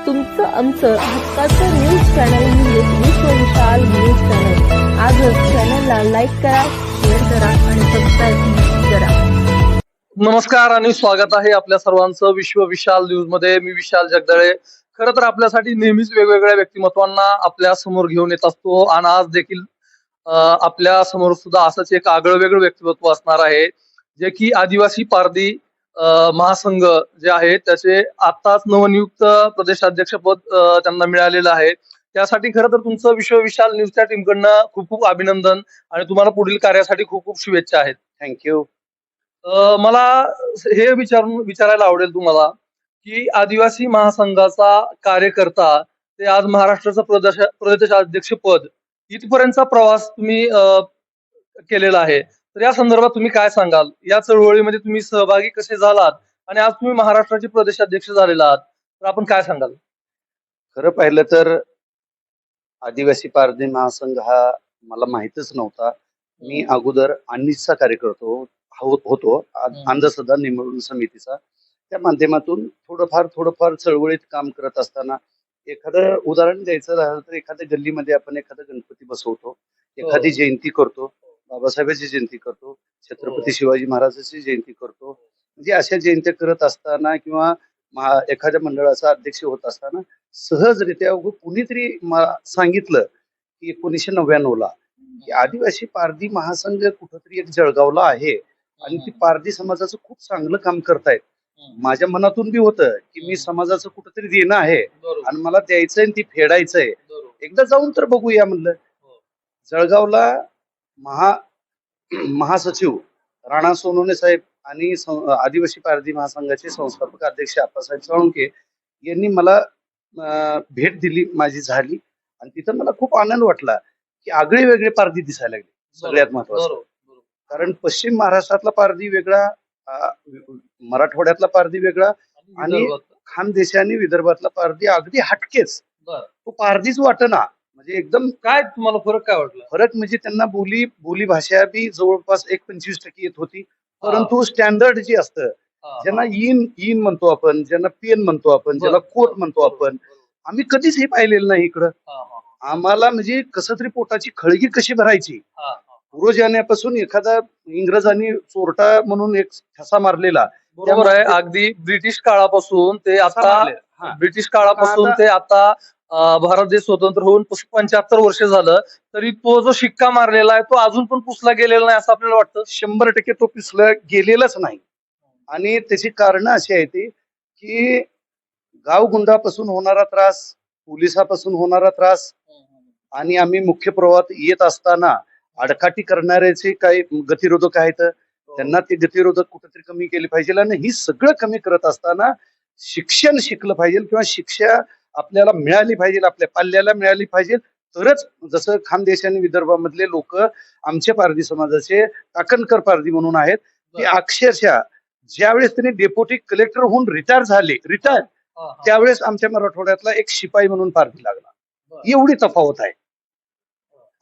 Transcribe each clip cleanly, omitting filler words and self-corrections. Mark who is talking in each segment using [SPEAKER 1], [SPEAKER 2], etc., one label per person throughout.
[SPEAKER 1] तुमचं आमचं हक्काचं न्यूज चॅनल म्हणजे विश्व विशाल न्यूज चॅनल. आजच चॅनलला लाईक करा, शेअर करा आणि सबस्क्राईब करा.
[SPEAKER 2] नमस्कार आणि स्वागत आहे आपल्या सर्वांचं विश्व विशाल न्यूज मध्ये. मी विशाल जगदाळे. खरं तर आपल्यासाठी नेहमीच वेगवेगळ्या व्यक्तिमत्वांना आपल्या समोर घेऊन येत असतो आणि आज देखील आपल्या समोर सुद्धा असंच एक आगळं वेगळं व्यक्तिमत्व असणार आहे, जे की आदिवासी पारधी महासंघ जे आहे त्याचे आताच नवनियुक्त प्रदेशाध्यक्षपद त्यांना मिळालेलं आहे. त्यासाठी खरं तर तुमचं विश्व विशाल न्यूजच्या टीमकडनं खूप खूप अभिनंदन आणि तुम्हाला पुढील कार्यासाठी खूप खूप शुभेच्छा आहेत.
[SPEAKER 3] थँक्यू.
[SPEAKER 2] मला हे विचारायला आवडेल तुम्हाला की आदिवासी महासंघाचा कार्यकर्ता ते आज महाराष्ट्राचं प्रदेशाध्यक्षपद इथपर्यंतचा प्रवास तुम्ही केलेला आहे. तर या संदर्भात तुम्ही काय सांगाल? या चळवळीमध्ये तुम्ही सहभागी कसे झालात आणि आज तुम्ही महाराष्ट्राचे प्रदेशाध्यक्ष झालेला आहात, तर आपण काय सांगाल?
[SPEAKER 3] खरं पाहिलं तर आदिवासी पारधी महासंघ हा मला माहितच नव्हता. मी अगोदर अन्नीसचा कार्यकर्ता होतो, अंधश्रद्धा निर्मूलन समितीचा. त्या माध्यमातून थोडंफार चळवळीत काम करत असताना एखादं उदाहरण द्यायचं राहिलं तर एखाद्या गल्लीमध्ये आपण एखादा गणपती बसवतो, एखादी जयंती करतो, बाबासाहेबांची जयंती करतो, छत्रपती शिवाजी महाराजांची जयंती करतो. म्हणजे अशा जयंत्या करत असताना किंवा एखाद्या मंडळाचा अध्यक्ष होत असताना सहजरित्या कुणीतरी सांगितलं की 1999ला की आदिवासी पारधी महासंघ कुठंतरी एक जळगावला आहे आणि ती पारधी समाजाचं खूप चांगलं काम करतायत. माझ्या मनातून बी होतं की मी समाजाचं कुठंतरी देणं आहे आणि मला द्यायचंय आणि ती फेडायचंय. एकदा जाऊन तर बघूया म्हणलं. जळगावला महासचिव राणा सोनवणे साहेब आणि आदिवासी पारधी महासंघाचे संस्थापक अध्यक्ष आप्पासाहेब साळुंखे यांनी मला भेट दिली, माझी झाली आणि तिथं मला खूप आनंद वाटला की आगळे वेगळे पारधी दिसायला लागले. सगळ्यात महत्वाचं कारण पश्चिम महाराष्ट्रातला पारधी वेगळा, मराठवाड्यातला पारधी वेगळा आणि खानदेश आणि विदर्भातला पारधी अगदी हटकेच. तो पारधीच वाटना. म्हणजे एकदम
[SPEAKER 2] काय तुम्हाला फरक काय वाटला?
[SPEAKER 3] फरक म्हणजे त्यांना बोली भाषा बी जवळपास 25% येत होती, परंतु स्टँडर्ड जे असतं, ज्यांना इन म्हणतो आपण, ज्यांना पेन म्हणतो आपण, ज्याला कोट म्हणतो आपण, आम्ही कधीच हे पाहिलेलं नाही इकडं. आम्हाला म्हणजे कसं तरी पोटाची खळगी कशी भरायची. पूर्वज येण्यापासून एखादा इंग्रजांनी चोरटा म्हणून एक ठसा मारलेला.
[SPEAKER 2] बरोबर आहे. अगदी ब्रिटिश काळापासून ते आता भारत देश स्वतंत्र होऊन 75 वर्ष झालं तरी तो जो शिक्का मारलेला आहे तो अजून पण पुसला गेलेला नाही असं आपल्याला वाटतं.
[SPEAKER 3] 100% तो पुसला गेलेलाच नाही. आणि त्याची कारण अशी आहे ती की गावगुंडापासून होणारा त्रास, पोलिसापासून होणारा त्रास आणि आम्ही मुख्य प्रवाहात येत असताना आडकाठी करणाऱ्याचे काही गतिरोधक आहेत, त्यांना ते गतिरोधक कुठेतरी कमी केले पाहिजे. आणि ही सगळं कमी करत असताना शिक्षण शिकलं पाहिजे किंवा शिक्षा आपल्याला मिळाली पाहिजे, आपल्या पाल्याला मिळाली पाहिजे. तरच जसं खानदेश आणि विदर्भामधले लोक आमच्या पारधी समाजाचे टाकणकर पारधी म्हणून आहेत, ते अक्षरशः ज्यावेळेस त्यांनी डेप्युटी कलेक्टर होऊन रिटायर त्यावेळेस आमच्या मराठवाड्यातला एक शिपाई म्हणून पारधी लागला. एवढी तफावत आहे.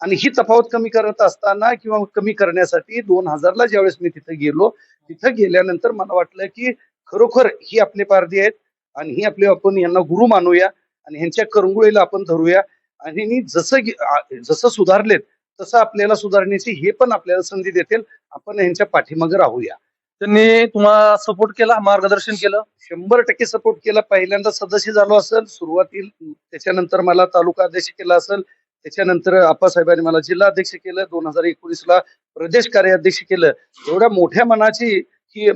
[SPEAKER 3] आणि ही तफावत कमी करत असताना किंवा कमी करण्यासाठी 2000ला ज्यावेळेस मी तिथे गेलो, तिथं गेल्यानंतर मला वाटलं की खरोखर ही आपले पारधी आहेत आणि ही आपले, आपण यांना गुरु मानूया आणि ह्यांच्या करंगुळीला आपण धरूया आणि जसं सुधारलेत तसं आपल्याला सुधारण्याची हे पण आपल्याला संधी देतील. आपण ह्यांच्या पाठीमागे राहूया.
[SPEAKER 2] त्यांनी तुम्हाला सपोर्ट केला, मार्गदर्शन केलं?
[SPEAKER 3] 100% सपोर्ट केला. पहिल्यांदा सदस्य झालो असेल सुरुवातील, त्याच्यानंतर मला तालुका अध्यक्ष केला असेल, त्याच्यानंतर आप्पासाहेबांनी मला जिल्हा अध्यक्ष केलं, 2019ला प्रदेश कार्याध्यक्ष केलं. एवढ्या मोठ्या मनाची ही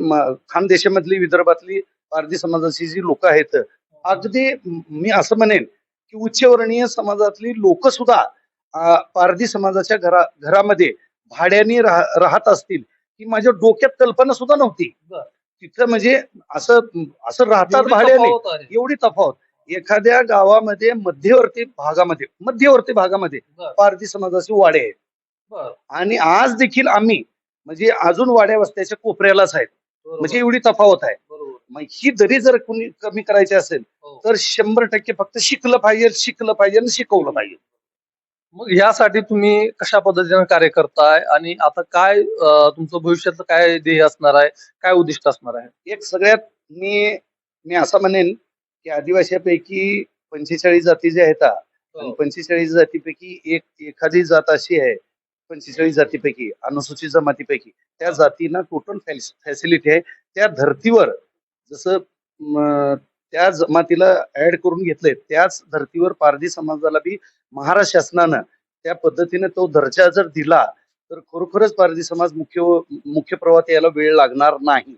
[SPEAKER 3] खानदेशामधली विदर्भातली पारधी समाजाची जी लोक आहेत, अगदी मी असं म्हणेन की उच्चवर्णीय समाजातली लोक सुद्धा पारधी समाजाच्या घरामध्ये भाड्याने राहत असतील ही माझ्या डोक्यात कल्पना सुद्धा नव्हती. तिथं म्हणजे असं राहतात भाड्याने. एवढी तफावत. एखाद्या गावामध्ये मध्यवर्ती भागामध्ये पारधी समाजाचे वाडे आहेत आणि आज देखील आम्ही म्हणजे अजून वाड्या वस्त्याच्या कोपऱ्यालाच आहेत. म्हणजे एवढी तफावत आहे. मग ही दरी जर कोणी कमी करायची असेल तर 100% फक्त शिकलं पाहिजे आणि शिकवलं पाहिजे.
[SPEAKER 2] मग यासाठी तुम्ही कशा पद्धतीने कार्य करताय आणि आता काय तुमचं भविष्याचं काय ध्येय असणार आहे, काय उद्दिष्ट असणार आहे?
[SPEAKER 3] एक सगळ्यात मी असं म्हणेन की आदिवासीपैकी 45 जाती ज्या आहेत आणि
[SPEAKER 2] हो.
[SPEAKER 3] 45 जातीपैकी एखादी जात अशी आहे, 45 जातीपैकी अनुसूचित जमातीपैकी त्या जातींना टोटल फॅसिलिटी आहे. त्या धर्तीवर जसं म, त्या जमातीला ऍड करून घेतलंय त्याच धर्तीवर पारधी समाजाला बी महाराष्ट्र शासनानं त्या पद्धतीने तो दर्जा जर दिला तर खरोखरच पारधी समाज मुख्य प्रवाहात यायला वेळ लागणार नाही,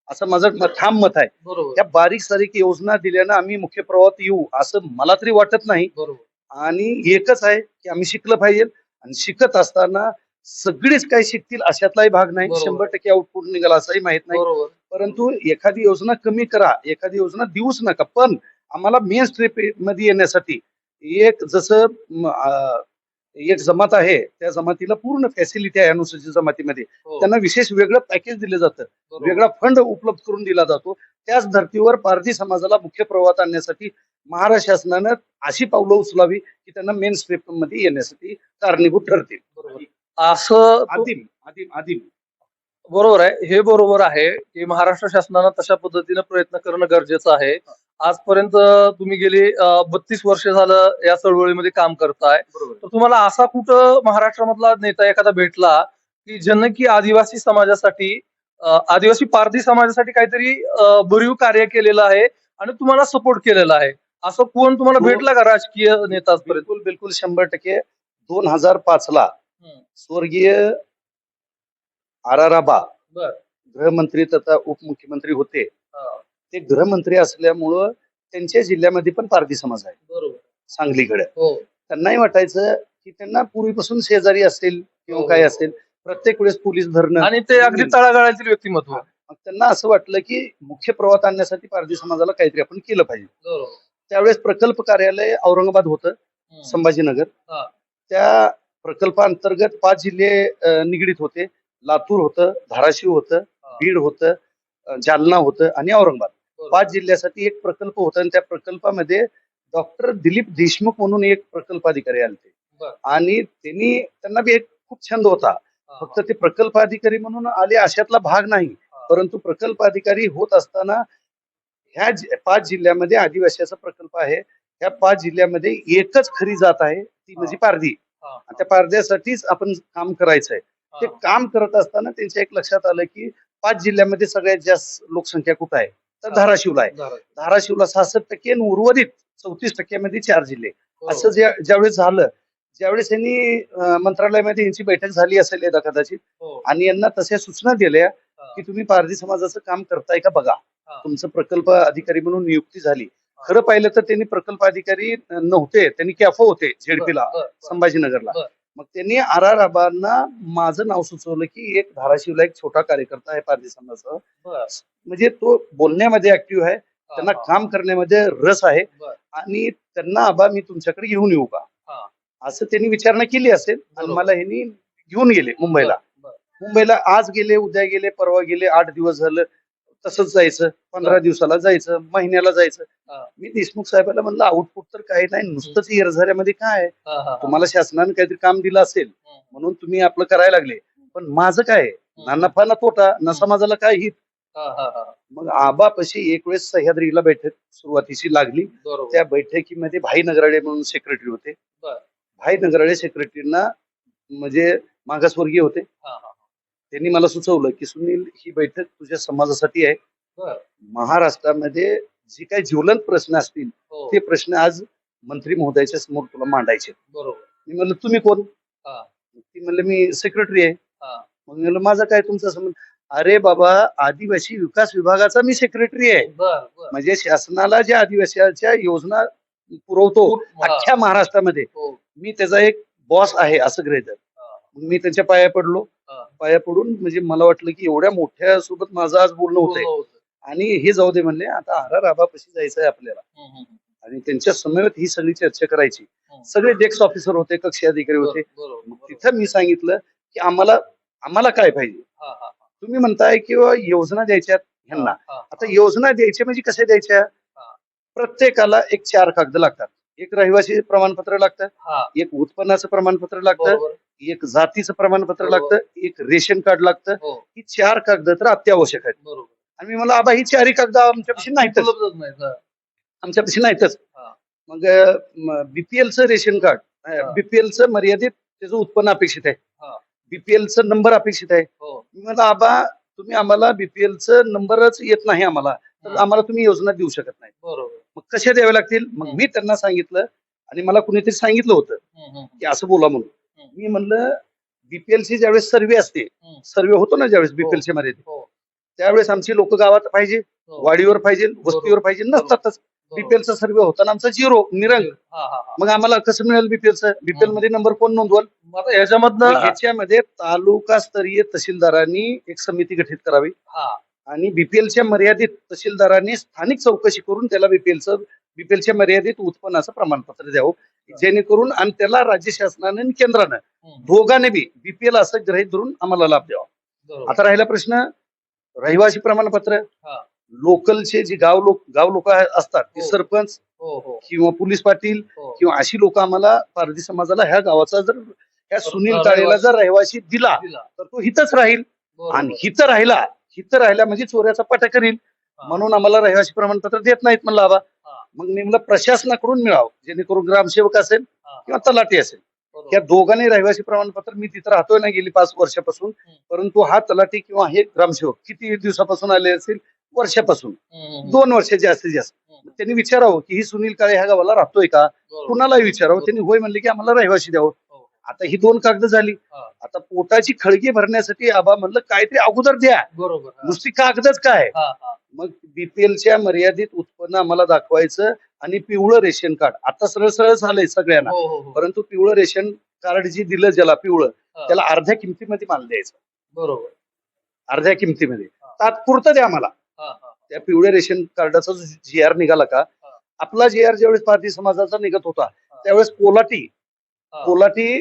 [SPEAKER 3] असं माझं ठाम मत आहे.
[SPEAKER 2] बरोबर
[SPEAKER 3] त्या बारीक सारीक योजना दिल्यानं आम्ही मुख्य प्रवाहात येऊ असं मला तरी वाटत नाही.
[SPEAKER 2] बरोबर
[SPEAKER 3] आणि एकच आहे की आम्ही शिकलं पाहिजे आणि शिकत असताना सगळेच काय शिकतील अशातलाही भाग नाही.
[SPEAKER 2] बरोबर.
[SPEAKER 3] 100% आउटपुट निघाला असंही माहित नाही.
[SPEAKER 2] बरोबर
[SPEAKER 3] परंतु एखादी योजना कमी करा, एखादी योजना देऊच नका, पण आम्हाला मेन स्ट्रीप मध्ये येण्यासाठी एक जसं एक जमात आहे त्या जमातीला पूर्ण फॅसिलिटी आहे अनुसूचित जमातीमध्ये,
[SPEAKER 2] हो.
[SPEAKER 3] त्यांना विशेष वेगळं पॅकेज दिलं जातं,
[SPEAKER 2] बरोबर.
[SPEAKER 3] वेगळा फंड उपलब्ध करून दिला जातो. त्याच धर्तीवर पारधी समाजाला मुख्य प्रवाहात आणण्यासाठी महाराष्ट्र शासनानं अशी पावलं उचलावी की त्यांना मेन स्ट्रीप मध्ये येण्यासाठी कारणीभूत ठरतील.
[SPEAKER 2] बरोबर. असं
[SPEAKER 3] आदिम आदिम आदिम
[SPEAKER 2] बरोबर आहे, हे बरोबर आहे की महाराष्ट्र शासनानं तशा पद्धतीने प्रयत्न करणं गरजेचं आहे. आजपर्यंत तुम्ही गेली 32 वर्ष झालं या चळवळीमध्ये काम करताय,
[SPEAKER 3] बरोबर.
[SPEAKER 2] तर तुम्हाला असा कुठं महाराष्ट्रामधला नेता एखादा भेटला की ज्यानं की आदिवासी समाजासाठी आदिवासी पारधी समाजासाठी काहीतरी भरीव कार्य केलेलं आहे आणि तुम्हाला सपोर्ट केलेला आहे, असं कोण तुम्हाला
[SPEAKER 3] हो.
[SPEAKER 2] भेटला का राजकीय नेता आजपर्यंत?
[SPEAKER 3] बिलकुल बिलकुल 100%. 2005 ला
[SPEAKER 2] हम्म.
[SPEAKER 3] स्वर्गीय आराराबा
[SPEAKER 2] बर.
[SPEAKER 3] गृहमंत्री तथा उपमुख्यमंत्री होते.
[SPEAKER 2] हा.
[SPEAKER 3] ते गृहमंत्री असल्यामुळं त्यांच्या जिल्ह्यामध्ये पण पारधी समाज आहे,
[SPEAKER 2] बरोबर.
[SPEAKER 3] सांगलीकडे.
[SPEAKER 2] हो.
[SPEAKER 3] त्यांनाही वाटायचं की त्यांना पूर्वीपासून शेजारी असेल किंवा
[SPEAKER 2] हो.
[SPEAKER 3] काय असेल, प्रत्येक वेळेस पोलीस धरणं
[SPEAKER 2] आणि ते अगदी तळागाळातील व्यक्तिमत्व.
[SPEAKER 3] मग त्यांना असं वाटलं की मुख्य प्रवाहात आणण्यासाठी पारधी समाजाला काहीतरी आपण केलं पाहिजे.
[SPEAKER 2] बरोबर.
[SPEAKER 3] त्यावेळेस प्रकल्प कार्यालय औरंगाबाद होतं,
[SPEAKER 2] हम्म.
[SPEAKER 3] संभाजीनगर.
[SPEAKER 2] हा.
[SPEAKER 3] त्या प्रकल्पांतर्गत 5 जिल्हे निगडीत होते. लातूर होतं, धाराशिव होतं, बीड होतं, जालना होतं आणि औरंगाबाद.
[SPEAKER 2] बरोबर.
[SPEAKER 3] 5 जिल्ह्यासाठी एक प्रकल्प होता आणि त्या प्रकल्पामध्ये डॉक्टर दिलीप देशमुख म्हणून एक प्रकल्प अधिकारी आले
[SPEAKER 2] बर.
[SPEAKER 3] आणि त्यांना बी एक खूप छंद होता.
[SPEAKER 2] हा.
[SPEAKER 3] फक्त ते प्रकल्प अधिकारी म्हणून आले अशातला भाग नाही,
[SPEAKER 2] हा.
[SPEAKER 3] परंतु प्रकल्प अधिकारी होत असताना ह्या 5 जिल्ह्यामध्ये आदिवासीचा प्रकल्प आहे. ह्या 5 जिल्ह्यामध्ये एकच खरी जात आहे, ती म्हणजे पारधी.
[SPEAKER 2] हा.
[SPEAKER 3] आणि त्या पारध्यासाठीच आपण काम करायचंय. ते
[SPEAKER 2] हा.
[SPEAKER 3] काम करत असताना त्यांच्या एक लक्षात आलं की 5 जिल्ह्यामध्ये सगळ्यात जास्त लोकसंख्या कुठं आहे, तर धाराशिवला आहे.
[SPEAKER 2] बरोबर.
[SPEAKER 3] धाराशिवला 66% आणि उर्वरित 34% मध्ये 4 जिल्हे.
[SPEAKER 2] हो.
[SPEAKER 3] असं ज्यावेळेस झालं, ज्यावेळेस यांनी मंत्रालयामध्ये यांची बैठक झाली असेल यदा कदाचित,
[SPEAKER 2] हो.
[SPEAKER 3] आणि यांना तशा सूचना दिल्या
[SPEAKER 2] हा.
[SPEAKER 3] की तुम्ही पारधी समाजाचं काम करताय का बघा.
[SPEAKER 2] हा.
[SPEAKER 3] तुमचं प्रकल्प अधिकारी म्हणून नियुक्ती झाली. खरं पाहिलं तर त्यांनी प्रकल्प अधिकारी नव्हते, त्यांनी कॅफो होते झेडपीला,
[SPEAKER 2] बर, बर,
[SPEAKER 3] संभाजीनगरला.
[SPEAKER 2] बर.
[SPEAKER 3] मग त्यांनी आराराबांना माझं नाव सुचवलं की एक धाराशिवला एक छोटा कार्यकर्ता आहे पारधी समाजाचा,
[SPEAKER 2] बर.
[SPEAKER 3] म्हणजे तो बोलण्यामध्ये ऍक्टिव्ह आहे, त्यांना
[SPEAKER 2] हा.
[SPEAKER 3] काम करण्यामध्ये रस आहे
[SPEAKER 2] बर.
[SPEAKER 3] आणि त्यांना आबा मी तुमच्याकडे घेऊन येऊ का,
[SPEAKER 2] हा.
[SPEAKER 3] असं त्यांनी विचारणा केली असेल आणि
[SPEAKER 2] बरोबर.
[SPEAKER 3] मला ह्यांनी घेऊन गेले मुंबईला.
[SPEAKER 2] बर.
[SPEAKER 3] मुंबईला आज गेले, उद्या गेले, परवा गेले, 8 दिवस झालं. तसंच जायचं, 15 दिवसाला जायचं, महिन्याला जायचं.
[SPEAKER 2] हा.
[SPEAKER 3] मी देशमुख साहेबांना म्हणलं आउटपुट तर काही नाही, नुसतंच येरझाऱ्यामध्ये काय आहे?
[SPEAKER 2] हा, हा, हा.
[SPEAKER 3] तुम्हाला शासनाने काहीतरी काम दिलं असेल
[SPEAKER 2] हम्म.
[SPEAKER 3] म्हणून तुम्ही आपलं करायला लागले, पण माझं काय आहे? ना नफा ना तोटा ना समाजाला काय हित.
[SPEAKER 2] हा, हा, हा.
[SPEAKER 3] मग आबापाशी एक वेळेस सह्याद्रीला बैठक सुरुवातीची लागली.
[SPEAKER 2] बरोबर.
[SPEAKER 3] त्या बैठकीमध्ये भाई नगराळे म्हणून सेक्रेटरी होते.
[SPEAKER 2] बर.
[SPEAKER 3] भाई नगराळे सेक्रेटरीना म्हणजे मागासवर्गीय होते.
[SPEAKER 2] हा, हा.
[SPEAKER 3] त्यांनी मला सुचवलं की सुनील, ही बैठक तुझ्या समाजासाठी आहे.
[SPEAKER 2] बर.
[SPEAKER 3] महाराष्ट्रामध्ये जे काही ज्वलंत प्रश्न असतील
[SPEAKER 2] हो.
[SPEAKER 3] ते प्रश्न आज मंत्री महोदयाच्या समोर तुला मांडायचे.
[SPEAKER 2] बरोबर.
[SPEAKER 3] मी म्हणलं तुम्ही कोण?
[SPEAKER 2] हा.
[SPEAKER 3] ती म्हणलं मी सेक्रेटरी आहे.
[SPEAKER 2] हा.
[SPEAKER 3] मग मी म्हणलं माझा काय तुमचा संबंध? अरे बाबा, आदिवासी विकास विभागाचा मी सेक्रेटरी आहे.
[SPEAKER 2] बर, बर.
[SPEAKER 3] म्हणजे शासनाला ज्या आदिवासीच्या योजना पुरवतो
[SPEAKER 2] हा.
[SPEAKER 3] अख्ख्या महाराष्ट्रामध्ये,
[SPEAKER 2] हो.
[SPEAKER 3] मी त्याचा एक बॉस आहे असं गृहीत धर.
[SPEAKER 2] हा.
[SPEAKER 3] मग मी त्यांच्या पाया पडलो.
[SPEAKER 2] हा.
[SPEAKER 3] पाया पडून म्हणजे मला वाटलं की एवढ्या मोठ्या सोबत माझं आज बोलणं होतंय,
[SPEAKER 2] हो, हो.
[SPEAKER 3] आणि हे जाऊ दे म्हणले, आता आबापाशी जायचंय आपल्याला.
[SPEAKER 2] हम्म, हम्म.
[SPEAKER 3] आणि त्यांच्या समवेत ही सगळी चर्चा करायची.
[SPEAKER 2] हम्म.
[SPEAKER 3] सगळे डेस्क ऑफिसर होते, कक्ष अधिकारी होते.
[SPEAKER 2] बरोबर,
[SPEAKER 3] मग
[SPEAKER 2] बरोबर.
[SPEAKER 3] तिथं मी सांगितलं की आम्हाला काय पाहिजे.
[SPEAKER 2] हा, हा, हा.
[SPEAKER 3] तुम्ही म्हणताय किंवा योजना द्यायच्यात ह्यांना.
[SPEAKER 2] हा, हा.
[SPEAKER 3] आता योजना द्यायच्या म्हणजे कशा द्यायच्या?
[SPEAKER 2] हा.
[SPEAKER 3] प्रत्येकाला एक 4 कागद लागतात. एक रहिवासी प्रमाणपत्र लागतं,
[SPEAKER 2] हा.
[SPEAKER 3] एक उत्पन्नाचं प्रमाणपत्र लागतं,
[SPEAKER 2] बरोबर.
[SPEAKER 3] एक जातीचं प्रमाणपत्र
[SPEAKER 2] बरोबर.
[SPEAKER 3] लागतं, एक रेशन कार्ड लागतं.
[SPEAKER 2] हो.
[SPEAKER 3] ही 4 कागद तर अत्यावश्यक आहेत.
[SPEAKER 2] बरोबर.
[SPEAKER 3] आणि मी मला आबा ही 4 कागद आमच्यापाशी नाहीतच,
[SPEAKER 2] उपलब्धच नाही. हा.
[SPEAKER 3] आमच्यापाशी नाहीतच.
[SPEAKER 2] हा.
[SPEAKER 3] मग बीपीएलचं रेशन कार्ड
[SPEAKER 2] हा.
[SPEAKER 3] बीपीएलचं मर्यादित त्याचं उत्पन्न अपेक्षित आहे,
[SPEAKER 2] हा.
[SPEAKER 3] बीपीएलचं नंबर अपेक्षित आहे.
[SPEAKER 2] हो.
[SPEAKER 3] मी म्हणलं आबा तुम्ही आम्हाला बीपीएलचं नंबरच येत नाही आम्हाला, तर
[SPEAKER 2] हा.
[SPEAKER 3] आम्हाला तुम्ही योजना देऊ शकत नाही.
[SPEAKER 2] बरोबर.
[SPEAKER 3] मग कशा द्याव्या लागतील? मग मी त्यांना सांगितलं आणि मला कुणीतरी सांगितलं होतं की असं बोला म्हणून. मी म्हणलं बीपीएलची ज्यावेळेस सर्वे असते, सर्वे होतो ना ज्यावेळेस बीपीएलच्या मर्यादित,
[SPEAKER 2] हो.
[SPEAKER 3] त्यावेळेस आमची लोक गावात पाहिजे,
[SPEAKER 2] हो.
[SPEAKER 3] वाडीवर पाहिजे, वस्तीवर पाहिजे, नसतातच. बीपीएलचा सर्वे होताना आमचा 0 निरंग.
[SPEAKER 2] हा, हा, हा.
[SPEAKER 3] मग आम्हाला कसं मिळेल बीपीएलचं? बीपीएल मध्ये नंबर कोण नोंदवल?
[SPEAKER 2] मग आता ह्याच्यामधनं
[SPEAKER 3] ह्याच्यामध्ये तालुकास्तरीय तहसीलदारांनी एक समिती गठीत करावी
[SPEAKER 2] हा.
[SPEAKER 3] आणि बीपीएलच्या मर्यादित तहसीलदारांनी स्थानिक चौकशी करून त्याला बीपीएलच्या मर्यादित उत्पन्नाचं प्रमाणपत्र द्यावं, जेणेकरून आणि त्याला राज्य शासनाने आणि केंद्रानं दोघांनी बी बीपीएल असं गृहीत धरून आम्हाला लाभ द्यावा.
[SPEAKER 2] बरोबर.
[SPEAKER 3] आता राहिला प्रश्न रहिवासी प्रमाणपत्र.
[SPEAKER 2] हा.
[SPEAKER 3] लोकलचे जे गाव लोक असतात ते
[SPEAKER 2] हो.
[SPEAKER 3] सरपंच
[SPEAKER 2] हो, हो,
[SPEAKER 3] किंवा पोलीस पाटील
[SPEAKER 2] हो.
[SPEAKER 3] किंवा अशी लोक आम्हाला पारधी समाजाला ह्या गावाचा जर ह्या सुनील
[SPEAKER 2] रहिवासी-
[SPEAKER 3] काळेला जर रहिवासी दिला
[SPEAKER 2] दिला.
[SPEAKER 3] तर तो हितच राहील.
[SPEAKER 2] बरोबर.
[SPEAKER 3] आणि हित राहिला म्हणजे चोऱ्याचा पाटा करील,
[SPEAKER 2] हा.
[SPEAKER 3] म्हणून आम्हाला रहिवासी प्रमाणपत्र देत नाहीत म्हणलं आबा.
[SPEAKER 2] हा.
[SPEAKER 3] मग मी म्हणलं प्रशासनाकडून मिळावं, जेणेकरून ग्रामसेवक असेल
[SPEAKER 2] हा.
[SPEAKER 3] किंवा तलाठी असेल,
[SPEAKER 2] बरोबर.
[SPEAKER 3] या दोघांनी रहिवासी प्रमाणपत्र. मी तिथं राहतोय ना गेली 5 वर्षापासून, परंतु हा तलाठी किंवा हे ग्रामसेवक किती दिवसापासून आले असेल? वर्षापासून, 2 वर्ष जास्तीत जास्त. त्यांनी विचारावं की ही सुनील काळे ह्या गावाला राहतोय का,
[SPEAKER 2] बरोबर.
[SPEAKER 3] कुणालाही विचारावं. त्यांनी होय म्हणले की आम्हाला रहिवासी द्यावं.
[SPEAKER 2] हो.
[SPEAKER 3] आता ही 2 कागद झाली.
[SPEAKER 2] हा.
[SPEAKER 3] आता पोटाची खळगी भरण्यासाठी आबा म्हणलं काहीतरी अगोदर द्या,
[SPEAKER 2] बरोबर. हा.
[SPEAKER 3] नुसती कागदच काय.
[SPEAKER 2] हा, हा.
[SPEAKER 3] मग बीपीएलच्या मर्यादित उत्पन्न आम्हाला दाखवायचं आणि पिवळं रेशन कार्ड. आता सरळ सरळ झालंय सगळ्यांना,
[SPEAKER 2] हो, हो, हो.
[SPEAKER 3] परंतु पिवळं रेशन कार्ड जे दिलं ज्याला पिवळं,
[SPEAKER 2] हा.
[SPEAKER 3] त्याला अर्ध्या किमतीमध्ये माल द्यायचा.
[SPEAKER 2] बरोबर.
[SPEAKER 3] अर्ध्या किमतीमध्ये
[SPEAKER 2] हा.
[SPEAKER 3] तात्पुरतं द्या आम्हाला.
[SPEAKER 2] हा, हा.
[SPEAKER 3] त्या पिवळ्या रेशन कार्डाचा जी आर निघाला का,
[SPEAKER 2] हा.
[SPEAKER 3] आपला जी आर ज्यावेळेस पारधी समाजाचा निघत होता
[SPEAKER 2] हा.
[SPEAKER 3] त्यावेळेस
[SPEAKER 2] हा.
[SPEAKER 3] कोलाटी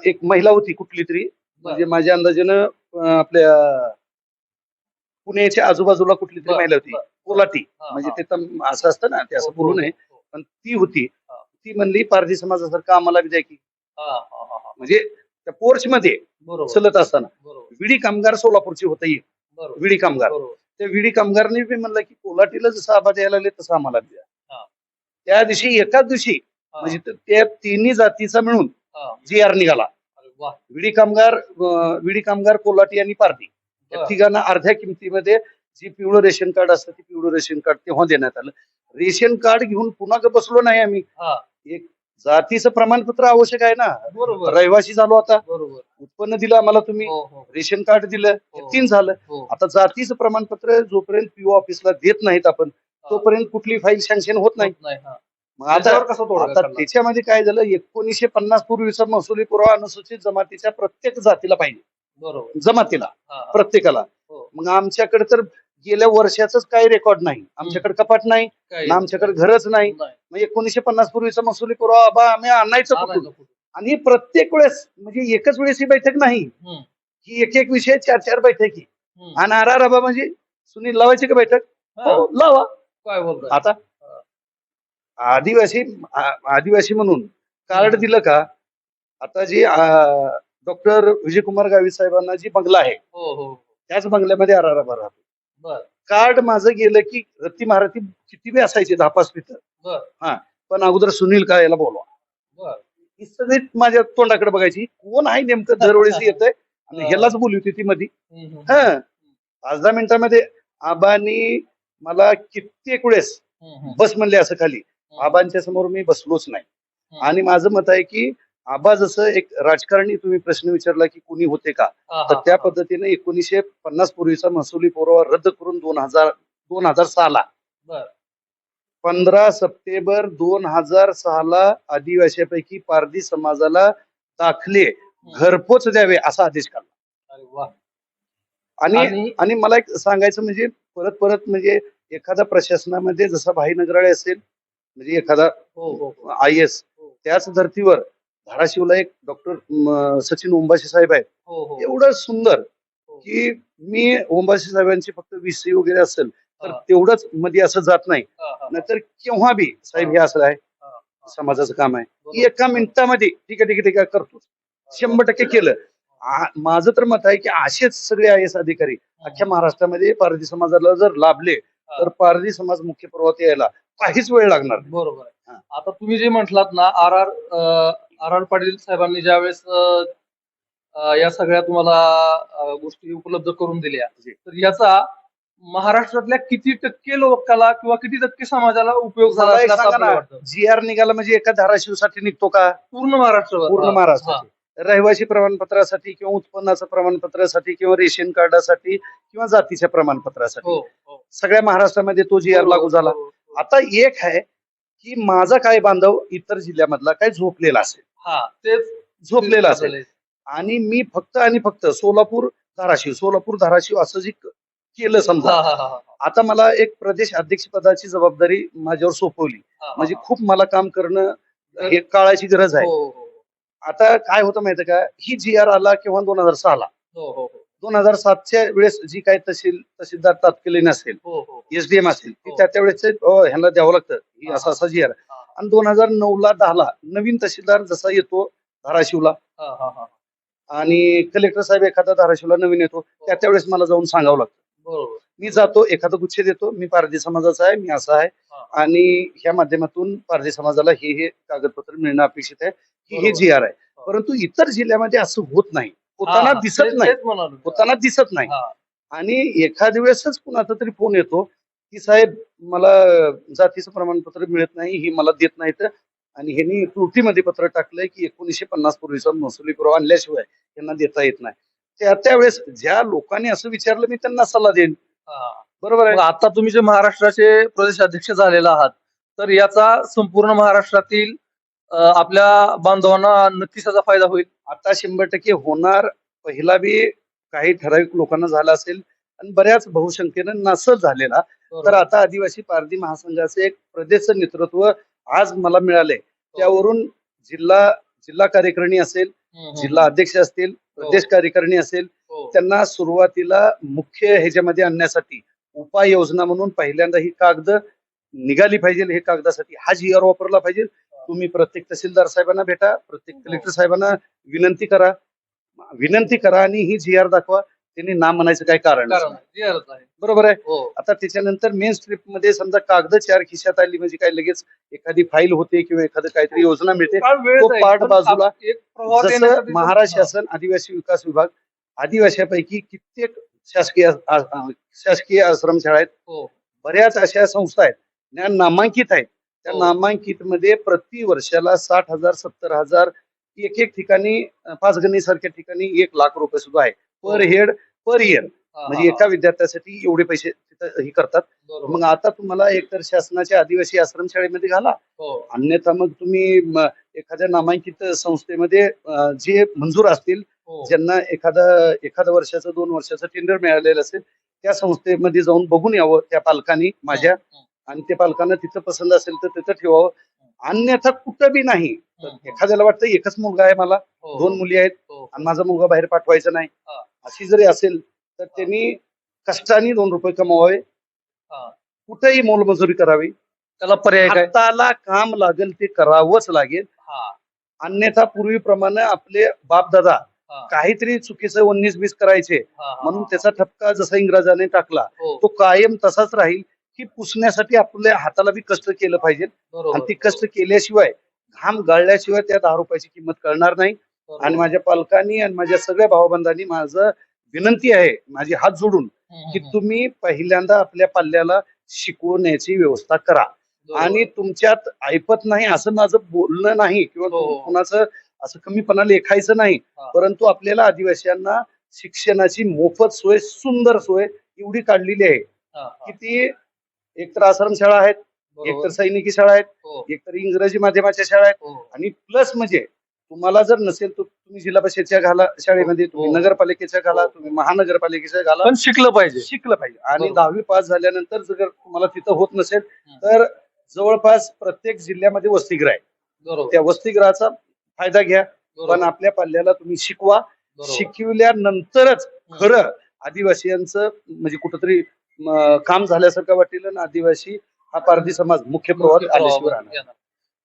[SPEAKER 3] एक महिला होती कुठली तरी, म्हणजे माझ्या अंदाजेनं आपल्या पुण्याच्या आजूबाजूला कुठली तरी
[SPEAKER 2] बर,
[SPEAKER 3] महिला होती
[SPEAKER 2] बर.
[SPEAKER 3] कोलाटी.
[SPEAKER 2] हा,
[SPEAKER 3] म्हणजे
[SPEAKER 2] हा.
[SPEAKER 3] ते तर असं असतं ना, ते असं
[SPEAKER 2] हो,
[SPEAKER 3] बोलू
[SPEAKER 2] हो,
[SPEAKER 3] नये,
[SPEAKER 2] हो.
[SPEAKER 3] पण ती होती.
[SPEAKER 2] हा.
[SPEAKER 3] ती म्हणली पारधी समाजासारखं आम्हाला बी द्या की.
[SPEAKER 2] हा, हा, हा, हा.
[SPEAKER 3] म्हणजे त्या पोर्च मध्ये
[SPEAKER 2] बरोबर.
[SPEAKER 3] चलत असताना
[SPEAKER 2] बरोबर.
[SPEAKER 3] विडी कामगार सोलापूरची होती,
[SPEAKER 2] बरोबर.
[SPEAKER 3] विडी कामगार.
[SPEAKER 2] बरोबर.
[SPEAKER 3] त्या विडी कामगारने बी म्हणलं की कोलाटीला जसं आबा द्यायला लागले तसं आम्हाला द्या.
[SPEAKER 2] हा.
[SPEAKER 3] त्या दिवशी एकाच दिवशी
[SPEAKER 2] हा.
[SPEAKER 3] म्हणजे त्या तिन्ही जातीचा मिळून
[SPEAKER 2] हा.
[SPEAKER 3] जी आर निघाला.
[SPEAKER 2] अरे वा.
[SPEAKER 3] विडी कामगार कोलाटी आणि पारधी या
[SPEAKER 2] बर.
[SPEAKER 3] तिघांना अर्ध्या किमतीमध्ये जी पिवळं रेशन कार्ड असतं ते पिवळं रेशन कार्ड तेव्हा देण्यात आलं. रेशन कार्ड घेऊन पुन्हा बसलो नाही आम्ही.
[SPEAKER 2] हा.
[SPEAKER 3] एक जातीचं प्रमाणपत्र आवश्यक आहे ना.
[SPEAKER 2] बरोबर.
[SPEAKER 3] रहिवासी झालो, आता
[SPEAKER 2] बरोबर.
[SPEAKER 3] उत्पन्न दिलं आम्हाला तुम्ही,
[SPEAKER 2] हो, हो.
[SPEAKER 3] रेशन कार्ड दिलं, हे
[SPEAKER 2] हो.
[SPEAKER 3] 3 झालं.
[SPEAKER 2] हो.
[SPEAKER 3] आता जातीचं प्रमाणपत्र जोपर्यंत पीओ ऑफिसला देत नाहीत आपण, तोपर्यंत कुठली फाईल सँक्शन होत नाही.
[SPEAKER 2] होत नाही. हा.
[SPEAKER 3] मग आता
[SPEAKER 2] त्याच्यावर कसं तोडगा
[SPEAKER 3] आता
[SPEAKER 2] काढणार?
[SPEAKER 3] त्याच्यामध्ये काय झालं, 1950 पूर्वीचा महसुली पुरावा अनुसूचित जमातीच्या प्रत्येक जातीला पाहिजे,
[SPEAKER 2] बरोबर.
[SPEAKER 3] जमातीला
[SPEAKER 2] हा, हा.
[SPEAKER 3] प्रत्येकाला.
[SPEAKER 2] हो.
[SPEAKER 3] मग आमच्याकडे तर गेल्या वर्षाच काही रेकॉर्ड नाही, आमच्याकडे कपाट नाही,
[SPEAKER 2] काही
[SPEAKER 3] ना आमच्याकडे घरच नाही.
[SPEAKER 2] नाही.
[SPEAKER 3] मग 1950 पूर्वीचा महसुली पुरावा आबा आम्ही आणायचं कुठून?
[SPEAKER 2] आणायचं कुठून?
[SPEAKER 3] आणि प्रत्येक वेळेस म्हणजे एकच वेळेस ही बैठक नाही,
[SPEAKER 2] हम्म.
[SPEAKER 3] ही एक विषय 4 बैठकी.
[SPEAKER 2] हम्म.
[SPEAKER 3] आणि आबा म्हणजे सुनील लावायची का बैठक?
[SPEAKER 2] हा.
[SPEAKER 3] हो, लावा.
[SPEAKER 2] काय बोलताय?
[SPEAKER 3] आता आदिवासी म्हणून कार्ड दिलं का, आता जे डॉक्टर विजयकुमार गावित साहेबांना जी बंगला आहे
[SPEAKER 2] हो, हो.
[SPEAKER 3] त्याच बंगल्यामध्ये आबा राहतो.
[SPEAKER 2] बर.
[SPEAKER 3] कार्ड माझं गेलं की रत्ती महारथी किती बी असायचे 10-5 लिटर,
[SPEAKER 2] बर.
[SPEAKER 3] पण अगोदर सुनील काळेला बोलवा.
[SPEAKER 2] बर.
[SPEAKER 3] ही सगळी माझ्या तोंडाकडे बघायची, कोण आहे नेमकं दरवेळेस येतंय आणि ह्यालाच बोलली होती ती मध्ये.
[SPEAKER 2] हम्म, हम्म.
[SPEAKER 3] हा 5-10 मिनिटांमध्ये आबानी मला कित्येक वेळेस
[SPEAKER 2] हम्म, हम्म.
[SPEAKER 3] बस म्हणले असं खाली. आबांच्या समोर मी बसलोच नाही. आणि माझं मत आहे की आबा जसं एक राजकारणी, तुम्ही प्रश्न विचारला की कुणी होते का,
[SPEAKER 2] हा,
[SPEAKER 3] तर
[SPEAKER 2] हा,
[SPEAKER 3] त्या
[SPEAKER 2] हा.
[SPEAKER 3] पद्धतीने 1950 पूर्वीचा महसुली पुरावा रद्द करून 2006
[SPEAKER 2] बर.
[SPEAKER 3] 15 सप्टेंबर 2006 आदिवासीपैकी पारधी समाजाला दाखले घरपोच द्यावे असा आदेश काढला.
[SPEAKER 2] अरे वा.
[SPEAKER 3] आणि आणि मला एक सांगायचं म्हणजे परत म्हणजे एखादा प्रशासनामध्ये जसा भाई नगराळे असेल, म्हणजे एखादा
[SPEAKER 2] हो, हो.
[SPEAKER 3] IAS, त्याच धर्तीवर धाराशिवला एक डॉक्टर सचिन ओंबाशी साहेब आहेत.
[SPEAKER 2] हो, हो.
[SPEAKER 3] एवढं सुंदर
[SPEAKER 2] हो.
[SPEAKER 3] की मी ओंबाशी साहेबांची फक्त VC वगैरे असेल तर
[SPEAKER 2] हा.
[SPEAKER 3] तेवढंच मध्ये असं जात नाही,
[SPEAKER 2] हा, हा.
[SPEAKER 3] नाहीतर केव्हा बी साहेब हे असं आहे,
[SPEAKER 2] हा, हा.
[SPEAKER 3] समाजाचं काम आहे,
[SPEAKER 2] बरोबर.
[SPEAKER 3] की एका मिनिटामध्ये ठीक आहे करतो, 100% केलं. माझं तर मत आहे की असेच सगळे IAS अधिकारी अख्ख्या महाराष्ट्रामध्ये पारधी समाजाला जर लाभले तर पारधी समाज मुख्य पर्वत यायला काहीच वेळ लागणार नाही.
[SPEAKER 2] बरोबर आहे.
[SPEAKER 3] हा.
[SPEAKER 2] आता तुम्ही जे म्हटलात ना आर आर पाटील साहेबांनी ज्यावेळेस या सगळ्या तुम्हाला गोष्टी उपलब्ध करून दिल्या,
[SPEAKER 3] जी.
[SPEAKER 2] तर याचा महाराष्ट्रातल्या किती टक्के लोकांना किंवा किती टक्के समाजाला उपयोग झाला
[SPEAKER 3] मला
[SPEAKER 2] असेल
[SPEAKER 3] एक
[SPEAKER 2] असं
[SPEAKER 3] सांगा
[SPEAKER 2] आपल्याला
[SPEAKER 3] ना,
[SPEAKER 2] वाटतं?
[SPEAKER 3] जी आर निघाला म्हणजे एका धाराशिवसाठी निघतो का?
[SPEAKER 2] पूर्ण महाराष्ट्रभर.
[SPEAKER 3] पूर्ण
[SPEAKER 2] हा.
[SPEAKER 3] महाराष्ट्राची रहिवासी प्रमाणपत्रासाठी किंवा उत्पन्नाचं प्रमाणपत्रासाठी किंवा रेशन कार्डासाठी किंवा जातीच्या
[SPEAKER 2] हो,
[SPEAKER 3] प्रमाणपत्रासाठी
[SPEAKER 2] हो.
[SPEAKER 3] सगळ्या महाराष्ट्रामध्ये तो जी आर लागू झाला.
[SPEAKER 2] बरोबर.
[SPEAKER 3] आता एक आहे की माझा काय बांधव इतर जिल्ह्यामधला काय झोपलेला असेल,
[SPEAKER 2] हा, तेच
[SPEAKER 3] झोपलेला
[SPEAKER 2] तेच
[SPEAKER 3] असेल,
[SPEAKER 2] झालंय.
[SPEAKER 3] आणि मी फक्त आणि फक्त सोलापूर धाराशिव असं जे केलं समजा.
[SPEAKER 2] हा, हा, हा, हा.
[SPEAKER 3] आता मला एक प्रदेश अध्यक्ष पदाची जबाबदारी माझ्यावर सोपवली,
[SPEAKER 2] हा, हा,
[SPEAKER 3] म्हणजे
[SPEAKER 2] हा.
[SPEAKER 3] खूप मला काम करणं हे काळाची गरज आहे.
[SPEAKER 2] हो, हो,
[SPEAKER 3] आता काय होतं माहितीये का, ही जी आर आला किंवा 2006 ला,
[SPEAKER 2] हो, हो, हो,
[SPEAKER 3] 2007च्या वेळेस जी काही तहसीलदार तत्कालीन असेल,
[SPEAKER 2] हो, हो.
[SPEAKER 3] एसडीएम असेल, ती
[SPEAKER 2] हो.
[SPEAKER 3] त्या वेळेस ह्यांना द्यावं लागतं ही
[SPEAKER 2] हा,
[SPEAKER 3] असा असा जी आर.
[SPEAKER 2] हा,
[SPEAKER 3] आणि 2009 ला 10 ला नवीन तहसीलदार जसा येतो धाराशिवला
[SPEAKER 2] हा, हा, हा.
[SPEAKER 3] आणि कलेक्टर साहेब एखादा धाराशिवला नवीन येतो, त्या वेळेस मला जाऊन सांगावं लागतं.
[SPEAKER 2] बरोबर.
[SPEAKER 3] मी जातो, एखादा गुच्छ देतो, मी पारधी समाजाचा आहे, मी असा आहे,
[SPEAKER 2] हा.
[SPEAKER 3] आणि ह्या माध्यमातून पारधी समाजाला हे कागदपत्र मिळणं अपेक्षित आहे, की हे
[SPEAKER 2] बरोबर.
[SPEAKER 3] जी आर आहे.
[SPEAKER 2] हा.
[SPEAKER 3] परंतु इतर जिल्ह्यामध्ये असं होत नाही,
[SPEAKER 2] हा,
[SPEAKER 3] होताना
[SPEAKER 2] हा.
[SPEAKER 3] दिसत
[SPEAKER 2] तेच-
[SPEAKER 3] नाही,
[SPEAKER 2] तेच म्हणालो मी.
[SPEAKER 3] होताना दिसत नाही.
[SPEAKER 2] हा.
[SPEAKER 3] आणि एखाद्या वेळेसच कुणाचा तरी फोन येतो की साहेब मला जातीचं प्रमाणपत्र मिळत नाही, ही मला देत नाहीत, आणि ह्यांनी त्रुटीमध्ये पत्र टाकलंय की 1950 पूर्वीचा महसुली पुरावा आणल्याशिवाय यांना देता येत नाही. त्यावेळेस ज्या लोकांनी असं विचारलं मी त्यांना सल्ला देईन.
[SPEAKER 2] हा.
[SPEAKER 3] बरोबर आहे.
[SPEAKER 2] मग आता तुम्ही जे महाराष्ट्राचे प्रदेश अध्यक्ष झालेला आहात, तर याचा संपूर्ण महाराष्ट्रातील आपल्या बांधवांना नक्कीच याचा फायदा होईल.
[SPEAKER 3] आता 100% होणार. पहिला बी काही ठराविक लोकांना झाला असेल आणि बऱ्याच बहुसंख्येनं नसल झालेला.
[SPEAKER 2] बरोबर.
[SPEAKER 3] तर आता आदिवासी पारधी महासंघाचे एक प्रदेश नेतृत्व आज मला मिळाले, त्यावरून जिल्हा कार्यकारिणी असेल,
[SPEAKER 2] हम्म, हम्म.
[SPEAKER 3] जिल्हा अध्यक्ष असतील, प्रदेश कार्यकारिणी असेल,
[SPEAKER 2] हो.
[SPEAKER 3] त्यांना सुरुवातीला मुख्य ह्याच्यामध्ये आणण्यासाठी उपाययोजना म्हणून पहिल्यांदा ही कागद निघाली पाहिजे. हे कागदासाठी हा जी आर वापरला पाहिजे. तुम्ही प्रत्येक तहसीलदार साहेबांना भेटा, प्रत्येक कलेक्टर साहेबांना विनंती करा आणि ही जी आर दाखवा. त्यांनी नाम म्हणायचं काय कारण
[SPEAKER 2] कारण
[SPEAKER 3] नाही.
[SPEAKER 2] आहे. जीआरच आहे.
[SPEAKER 3] बरोबर आहे.
[SPEAKER 2] हो.
[SPEAKER 3] आता त्याच्यानंतर मेन स्ट्रीप मध्ये समजा कागद 4 खिशात आली म्हणजे काय लगेच एखादी फाईल होते किंवा एखादं काहीतरी योजना मिळते,
[SPEAKER 2] फार वेळ
[SPEAKER 3] तो
[SPEAKER 2] जाईल,
[SPEAKER 3] पार्ट
[SPEAKER 2] पण
[SPEAKER 3] बाजूला.
[SPEAKER 2] एक प्रवाह
[SPEAKER 3] जसं
[SPEAKER 2] देण्यासाठी
[SPEAKER 3] महाराष्ट्र
[SPEAKER 2] हा.
[SPEAKER 3] शासन आदिवासी विकास विभाग आदिवासीपैकी कित्येक शासकीय आश्रमशाळा आहेत,
[SPEAKER 2] हो.
[SPEAKER 3] बऱ्याच अशा संस्था आहेत ज्या नामांकित आहेत. त्या
[SPEAKER 2] हो.
[SPEAKER 3] नामांकित मध्ये प्रति वर्षाला 60,000 70,000 एक ठिकाणी पाचगणी सारख्या ठिकाणी 1,00,000 रुपये सुद्धा आहे पर हेड पर इयर.
[SPEAKER 2] हा,
[SPEAKER 3] म्हणजे
[SPEAKER 2] हा,
[SPEAKER 3] एका विद्यार्थ्यासाठी एवढे पैसे तिथं हे करतात.
[SPEAKER 2] बरोबर.
[SPEAKER 3] मग आता तुम्हाला एकतर शासनाच्या आदिवासी आश्रमशाळेमध्ये घाला,
[SPEAKER 2] हो.
[SPEAKER 3] अन्यथा मग तुम्ही एखाद्या नामांकित संस्थेमध्ये जे मंजूर असतील,
[SPEAKER 2] हो.
[SPEAKER 3] ज्यांना एखादा वर्षाचं 2 वर्षाचं टेंडर मिळालेलं असेल, त्या संस्थेमध्ये जाऊन बघून यावं त्या पालकांनी माझ्या,
[SPEAKER 2] हम्म.
[SPEAKER 3] आणि त्या पालकांना तिथं पसंत असेल तर तिथं ठेवावं. अन्यथा कुठं बी नाही. तर
[SPEAKER 2] हम्म.
[SPEAKER 3] एखाद्याला वाटतं एकच मुलगा आहे मला,
[SPEAKER 2] हो.
[SPEAKER 3] 2 मुली आहेत
[SPEAKER 2] हो.
[SPEAKER 3] आणि माझा मुलगा बाहेर पाठवायचा नाही,
[SPEAKER 2] हा.
[SPEAKER 3] अशी जरी असेल तर त्यांनी कष्टाने 2 रुपये कमवावे,
[SPEAKER 2] हा.
[SPEAKER 3] कुठेही मोलमजुरी करावी.
[SPEAKER 2] त्याला पर्याय काय?
[SPEAKER 3] हाताला काम लागेल ते करावंच लागेल.
[SPEAKER 2] हा.
[SPEAKER 3] अन्यथा पूर्वीप्रमाणे आपले बापदादा
[SPEAKER 2] हा.
[SPEAKER 3] काहीतरी चुकीचं 19-20 करायचे
[SPEAKER 2] हा, हा,
[SPEAKER 3] म्हणून
[SPEAKER 2] हा.
[SPEAKER 3] त्याचा ठपका जसा इंग्रजाने टाकला
[SPEAKER 2] हो.
[SPEAKER 3] तो कायम तसाच राहील. की पुसण्यासाठी आपल्या हाताला बी कष्ट केलं पाहिजे,
[SPEAKER 2] बरोबर.
[SPEAKER 3] आणि ती कष्ट केल्याशिवाय घाम गाळल्याशिवाय त्या 10 रुपयाची किंमत कळणार नाही.
[SPEAKER 2] बरोबर.
[SPEAKER 3] आणि माझ्या पालकांनी आणि माझ्या सगळ्या भावबंधांनी माझं विनंती आहे, माझे हात जोडून,
[SPEAKER 2] हम्म,
[SPEAKER 3] की
[SPEAKER 2] हम्म.
[SPEAKER 3] तुम्ही पहिल्यांदा आपल्या पाल्याला शिकवण्याची व्यवस्था करा.
[SPEAKER 2] बरोबर.
[SPEAKER 3] आणि तुमच्यात ऐपत नाही असं माझं बोलणं नाही किंवा
[SPEAKER 2] हो.
[SPEAKER 3] कुणाचं असं कमीपणा लेखायचं नाही,
[SPEAKER 2] हा.
[SPEAKER 3] परंतु आपल्याला आदिवासींना शिक्षणाची मोफत सोय, सुंदर सोय एवढी काढलेली आहे
[SPEAKER 2] हा, हा.
[SPEAKER 3] की ती एकतर आश्रमशाळा आहेत,
[SPEAKER 2] बरोबर.
[SPEAKER 3] एकतर सैनिकी शाळा आहेत,
[SPEAKER 2] हो.
[SPEAKER 3] एकतर इंग्रजी माध्यमाच्या शाळा आहेत,
[SPEAKER 2] हो.
[SPEAKER 3] आणि प्लस म्हणजे तुम्हाला जर नसेल तर तुम्ही जिल्हा परिषदच्या घाला शाळेमध्ये, तुम्ही
[SPEAKER 2] हो.
[SPEAKER 3] नगरपालिकेच्या घाला,
[SPEAKER 2] हो.
[SPEAKER 3] तुम्ही महानगरपालिकेच्या घाला,
[SPEAKER 2] पण शिकलं पाहिजे.
[SPEAKER 3] शिकलं पाहिजे. आणि
[SPEAKER 2] बरोबर.
[SPEAKER 3] 10वी पास झाल्यानंतर जर तुम्हाला तिथं होत नसेल
[SPEAKER 2] हम्म.
[SPEAKER 3] तर जवळपास प्रत्येक जिल्ह्यामध्ये वसतिगृह आहे.
[SPEAKER 2] बरोबर.
[SPEAKER 3] त्या वसतिगृहाचा फायदा घ्या,
[SPEAKER 2] बरोबर.
[SPEAKER 3] पण आपल्या पाल्याला तुम्ही शिकवा.
[SPEAKER 2] बरोबर.
[SPEAKER 3] शिकविल्यानंतरच खरं आदिवासीयांचं म्हणजे कुठंतरी काम झाल्यासारखं वाटेल, आणि आदिवासी हा पारधी समाज मुख्य प्रवाहात आल्याशिवाय राहणार.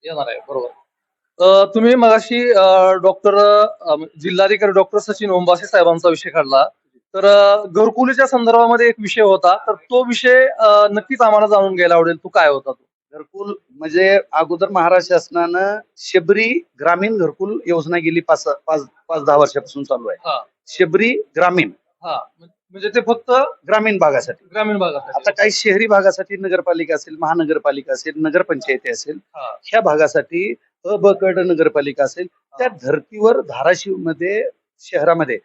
[SPEAKER 2] येणार आहे. बरोबर. तुम्ही मगाशी डॉक्टर जिल्हाधिकारी डॉक्टर सचिन ओंबासे साहेबांचा विषय काढला, तर घरकुलीच्या संदर्भामध्ये एक विषय होता, तर तो विषय नक्कीच आम्हाला जाणून घ्यायला आवडेल. तो काय होता? तो
[SPEAKER 3] घरकुल म्हणजे अगोदर महाराष्ट्र शासनानं शबरी ग्रामीण घरकुल योजना गेली 5-10 वर्षापासून चालू आहे.
[SPEAKER 2] हा
[SPEAKER 3] शबरी ग्रामीण
[SPEAKER 2] हा म्हणजे ते फक्त
[SPEAKER 3] ग्रामीण भागासाठी.
[SPEAKER 2] ग्रामीण
[SPEAKER 3] आता
[SPEAKER 2] भागासाठी.
[SPEAKER 3] काही शहरी भागासाठी नगरपालिका असेल, महानगरपालिका असेल, नगरपंचायती असेल,
[SPEAKER 2] हा
[SPEAKER 3] ह्या भागासाठी अ ब क ड नगरपालिका असेल, त्या धर्तीवर धाराशिव मध्ये शहरामध्ये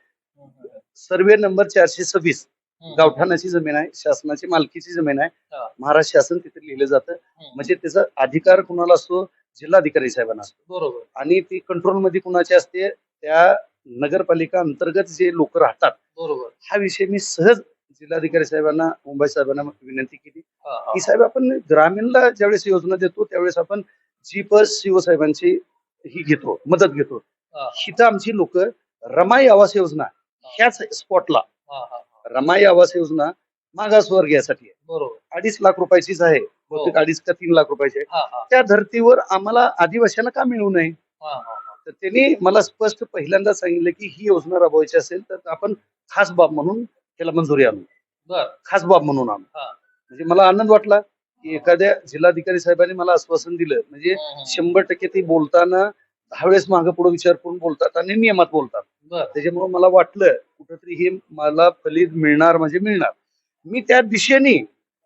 [SPEAKER 3] सर्वे नंबर 426 गावठाणाची जमीन आहे, शासनाची मालकीची जमीन आहे.
[SPEAKER 2] हा.
[SPEAKER 3] महाराष्ट्र शासन तिथे लिहिलं जातं. म्हणजे त्याचा अधिकार कुणाला असतो? जिल्हाधिकारी साहेबांना असतो.
[SPEAKER 2] बरोबर.
[SPEAKER 3] आणि ती कंट्रोल मध्ये कुणाची असते? त्या नगरपालिका अंतर्गत जे लोक राहतात.
[SPEAKER 2] बरोबर.
[SPEAKER 3] हा विषय मी सहज जिल्हाधिकारी साहेबांना, मुंबई साहेबांना विनंती केली
[SPEAKER 2] हा, हा.
[SPEAKER 3] की साहेब, आपण ग्रामीणला ज्यावेळेस योजना देतो त्यावेळेस आपण जीपस शिवसाहेबांची ही घेतो, मदत घेतो.
[SPEAKER 2] हा,
[SPEAKER 3] हिथं आमची लोक रमाई आवास योजना ह्याच स्पॉटला,
[SPEAKER 2] हा, हा, हा.
[SPEAKER 3] रमाई आवास योजना मागासवर्गीयासाठी आहे.
[SPEAKER 2] बरोबर.
[SPEAKER 3] 2.5 लाख रुपयाचीच आहे, बहुतेक 2.5 का 3 लाख रुपयाची आहे.
[SPEAKER 2] हा, हा,
[SPEAKER 3] त्या धर्तीवर आम्हाला आदिवासींना का मिळू नये?
[SPEAKER 2] हा, हा, हा.
[SPEAKER 3] तर त्यांनी मला स्पष्ट पहिल्यांदा सांगितलं की ही योजना राबवायची असेल तर आपण खास बाब म्हणून त्याला मंजुरी आणू,
[SPEAKER 2] बर.
[SPEAKER 3] खास बाब म्हणून आणू.
[SPEAKER 2] हा.
[SPEAKER 3] म्हणजे मला आनंद वाटला की एखाद्या जिल्हाधिकारी साहेबांनी मला आश्वासन दिलं. म्हणजे 100% ते बोलताना 10 वेळेस मागे पुढे विचार करून बोलतात आणि नियमात बोलतात.
[SPEAKER 2] बर.
[SPEAKER 3] त्याच्यामुळे मला वाटलं कुठंतरी हे मला फलित मिळणार म्हणजे मिळणार. मी त्या दिशेने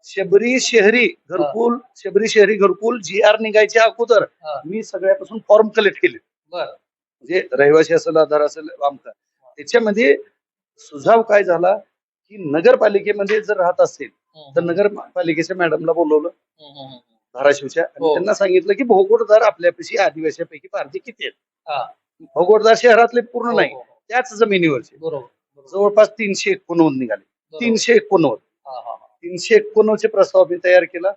[SPEAKER 3] शबरी शहरी घरकुल GR निघायच्या अगोदर
[SPEAKER 2] हा.
[SPEAKER 3] मी सगळ्यापासून फॉर्म कलेक्ट केले.
[SPEAKER 2] बर.
[SPEAKER 3] म्हणजे रहिवासी असेल, आधार असेल, आमचा. त्याच्यामध्ये सुझाव काय झाला की नगरपालिकेमध्ये जर राहत असेल तर नगरपालिकेच्या मॅडमला बोलवलं, धाराशिवच्या, आणि
[SPEAKER 2] हो.
[SPEAKER 3] त्यांना सांगितलं की भोगोटदार आपल्यापाशी आदिवासीपैकी पारधी किती आहेत.
[SPEAKER 2] हा.
[SPEAKER 3] भोगोटदार शहरातले पूर्ण
[SPEAKER 2] हो,
[SPEAKER 3] नाही,
[SPEAKER 2] हो, हो.
[SPEAKER 3] त्याच जमिनीवरचे
[SPEAKER 2] बरोबर. बरोबर.
[SPEAKER 3] जवळपास 389 निघाले.
[SPEAKER 2] बरोबर.
[SPEAKER 3] 389
[SPEAKER 2] हा, हा, हा.
[SPEAKER 3] 389 चे प्रस्ताव मी तयार केला.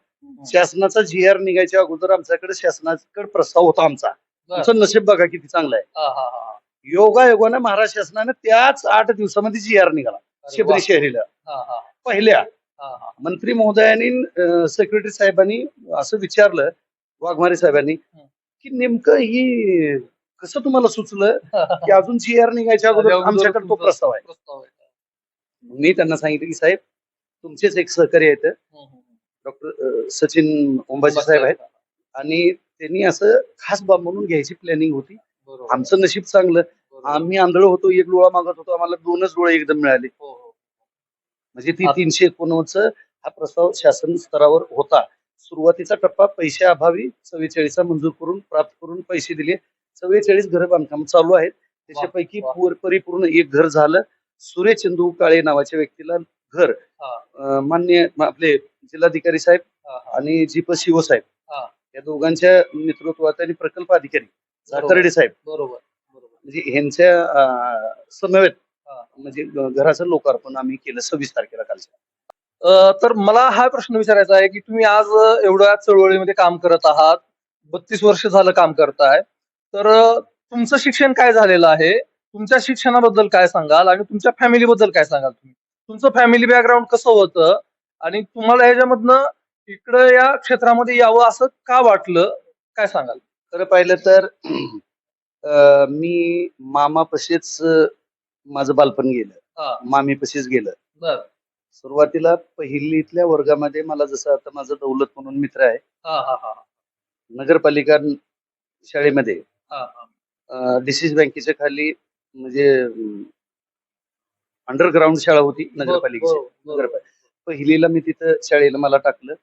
[SPEAKER 3] शासनाचा GR निघायच्या अगोदर आमच्याकडे शासनाकडे प्रस्ताव होता आमचा.
[SPEAKER 2] बर.
[SPEAKER 3] आमचं नशीब बघा किती चांगलं आहे.
[SPEAKER 2] हा, हा, हा.
[SPEAKER 3] योगायोगानं महाराष्ट्र शासनाने त्याच 8 दिवसामध्ये GR निघाला
[SPEAKER 2] अरे वा.
[SPEAKER 3] शबरी शहरीला.
[SPEAKER 2] हा, हा,
[SPEAKER 3] पहिल्या
[SPEAKER 2] हा, हा.
[SPEAKER 3] मंत्री महोदयांनी, सेक्रेटरी साहेबांनी असं विचारलं, वाघमारे साहेबांनी, की नेमकं ही कसं तुम्हाला सुचलं की अजून GR निघायच्या अगोदर आमच्याकडे तो प्रस्ताव आहे.
[SPEAKER 2] प्रस्ताव आहे.
[SPEAKER 3] मी त्यांना सांगितलं की साहेब, तुमचेच एक सहकारी आहेत, डॉक्टर सचिन ओंबाजी साहेब आहेत, आणि त्यांनी असं खास बाब म्हणून घ्यायची प्लॅनिंग होती.
[SPEAKER 2] बरोबर.
[SPEAKER 3] आमचं नशीब चांगलं,
[SPEAKER 2] बरोबर.
[SPEAKER 3] आम्ही आंधळ होतो, एक डोळा मागत होतो, आम्हाला 2च डोळे एकदम मिळाले.
[SPEAKER 2] हो, हो.
[SPEAKER 3] म्हणजे ती 389 हा प्रस्ताव शासन स्तरावर होता. सुरुवातीचा टप्पा पैशाअभावी 44 मंजूर करून प्राप्त करून पैसे दिले. 44 घरं बांधकाम चालू आहेत. त्याच्यापैकी
[SPEAKER 2] वा.
[SPEAKER 3] परिपूर्ण एक घर झालं. सूर्य चंदू काळे नावाच्या व्यक्तीला घर
[SPEAKER 2] हा,
[SPEAKER 3] मान्य आपले जिल्हाधिकारी साहेब
[SPEAKER 2] हा, हा.
[SPEAKER 3] आणि जीप शिवसाहेब
[SPEAKER 2] हा.
[SPEAKER 3] या दोघांच्या नेतृत्वात आणि प्रकल्प अधिकारी
[SPEAKER 2] बरोबर.
[SPEAKER 3] झाकर्डे साहेब,
[SPEAKER 2] बरोबर. बरोबर.
[SPEAKER 3] म्हणजे ह्यांच्या समवेत
[SPEAKER 2] हा.
[SPEAKER 3] म्हणजे घराचं लोकार्पण आम्ही केलं 26 तारखेला कालच्या.
[SPEAKER 2] तर मला हा प्रश्न विचारायचा आहे की तुम्ही आज एवढ्या चळवळीमध्ये काम करत आहात, 32 वर्ष झालं काम करताय, तर तुमचं शिक्षण काय झालेलं आहे? तुमच्या शिक्षणाबद्दल काय सांगाल आणि तुमच्या फॅमिली बद्दल काय सांगाल? तुम्ही तुमचं फॅमिली बॅकग्राऊंड कसं होतं आणि तुम्हाला ह्याच्यामधनं इकडं या क्षेत्रामध्ये यावं असं का वाटलं, काय सांगाल?
[SPEAKER 3] खरं पाहिलं तर मी मामापाशीच माझं बालपण गेलं,
[SPEAKER 2] हा.
[SPEAKER 3] मामीपाशीच गेलं.
[SPEAKER 2] बर.
[SPEAKER 3] सुरुवातीला पहिलीतल्या वर्गामध्ये मला, जसं आता माझं दौलत म्हणून मित्र आहे,
[SPEAKER 2] हा, हा, हा.
[SPEAKER 3] नगरपालिका शाळेमध्ये
[SPEAKER 2] हा, हा.
[SPEAKER 3] डिसीज बँकेच्या खाली म्हणजे अंडरग्राऊंड शाळा होती नगरपालिकेची.
[SPEAKER 2] बरोबर.
[SPEAKER 3] पहिलीला मी तिथं शाळेला मला टाकलं.